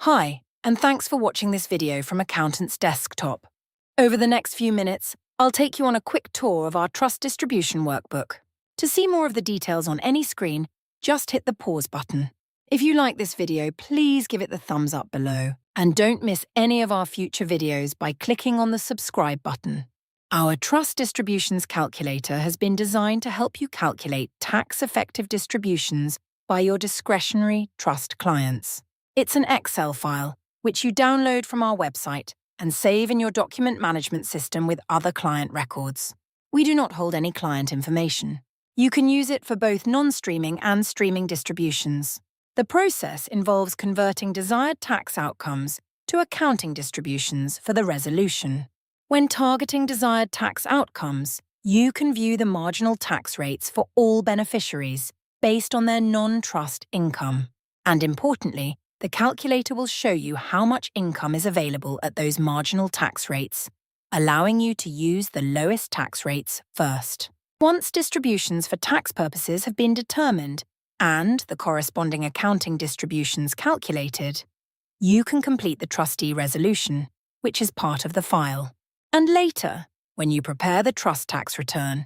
Hi, and thanks for watching this video from Accountant's Desktop. Over the next few minutes, I'll take you on a quick tour of our trust distribution workbook. To see more of the details on any screen, just hit the pause button. If you like this video, please give it the thumbs up below. And don't miss any of our future videos by clicking on the subscribe button. Our Trust Distributions Calculator has been designed to help you calculate tax-effective distributions by your discretionary trust clients. It's an Excel file, which you download from our website and save in your document management system with other client records. We do not hold any client information. You can use it for both non-streaming and streaming distributions. The process involves converting desired tax outcomes to accounting distributions for the resolution. When targeting desired tax outcomes, you can view the marginal tax rates for all beneficiaries based on their non-trust income. And importantly, the calculator will show you how much income is available at those marginal tax rates, allowing you to use the lowest tax rates first. Once distributions for tax purposes have been determined and the corresponding accounting distributions calculated, you can complete the trustee resolution, which is part of the file. And later, when you prepare the trust tax return,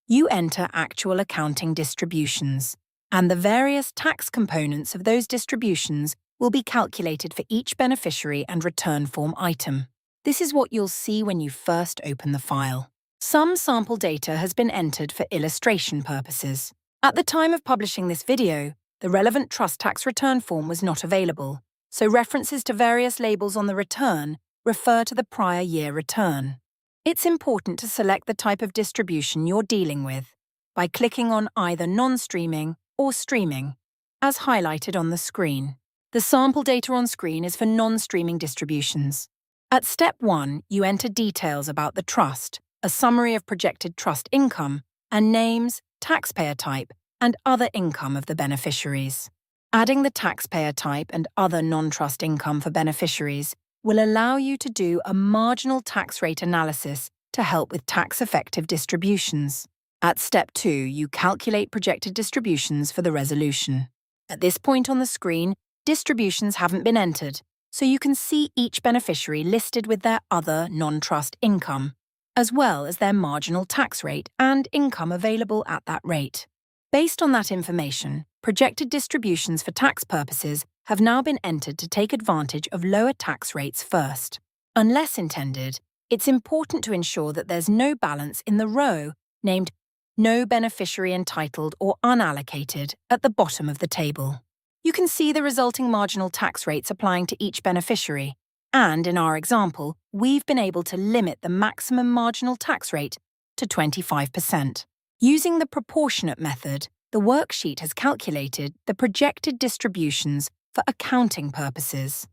you enter actual accounting distributions, and the various tax components of those distributions will be calculated for each beneficiary and return form item. This is what you'll see when you first open the file. Some sample data has been entered for illustration purposes. At the time of publishing this video, the relevant trust tax return form was not available, so references to various labels on the return refer to the prior year return. It's important to select the type of distribution you're dealing with by clicking on either non-streaming or streaming, as highlighted on the screen. The sample data on screen is for non-streaming distributions. At Step 1, you enter details about the trust, a summary of projected trust income, and names, taxpayer type, and other income of the beneficiaries. Adding the taxpayer type and other non-trust income for beneficiaries will allow you to do a marginal tax rate analysis to help with tax-effective distributions. At Step 2, you calculate projected distributions for the resolution. At this point on the screen, distributions haven't been entered, so you can see each beneficiary listed with their other non-trust income, as well as their marginal tax rate and income available at that rate. Based on that information, projected distributions for tax purposes have now been entered to take advantage of lower tax rates first. Unless intended, it's important to ensure that there's no balance in the row named No Beneficiary Entitled or Unallocated at the bottom of the table. You can see the resulting marginal tax rates applying to each beneficiary, and in our example, we've been able to limit the maximum marginal tax rate to 25%. Using the proportionate method, the worksheet has calculated the projected distributions for accounting purposes.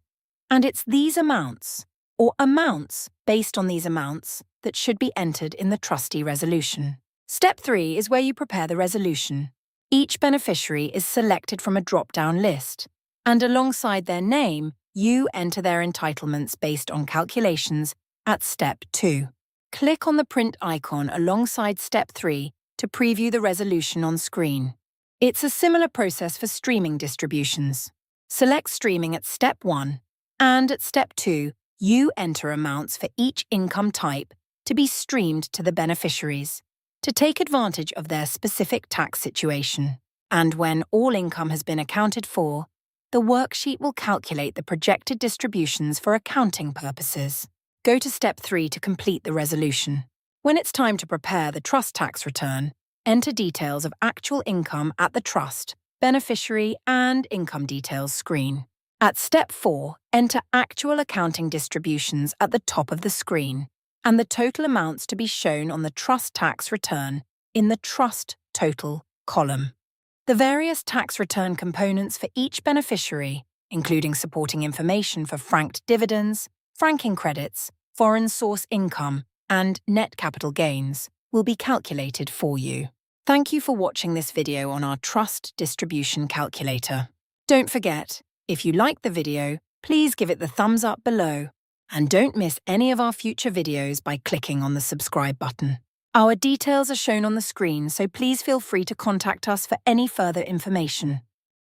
And it's these amounts, or amounts based on these amounts, that should be entered in the trustee resolution. Step 3 is where you prepare the resolution. Each beneficiary is selected from a drop-down list, and alongside their name, you enter their entitlements based on calculations at Step 2. Click on the print icon alongside Step 3 to preview the resolution on screen. It's a similar process for streaming distributions. Select streaming at Step 1, and at Step 2, you enter amounts for each income type to be streamed to the beneficiaries, to take advantage of their specific tax situation. And when all income has been accounted for, the worksheet will calculate the projected distributions for accounting purposes. Go to Step 3 to complete the resolution. When it's time to prepare the trust tax return, enter details of actual income at the trust, beneficiary, and income details screen. At Step 4, enter actual accounting distributions at the top of the screen, and the total amounts to be shown on the trust tax return in the Trust Total column. The various tax return components for each beneficiary, including supporting information for franked dividends, franking credits, foreign source income, and net capital gains, will be calculated for you. Thank you for watching this video on our Trust Distribution Calculator. Don't forget, if you liked the video, please give it the thumbs up below. And don't miss any of our future videos by clicking on the subscribe button. Our details are shown on the screen, so please feel free to contact us for any further information.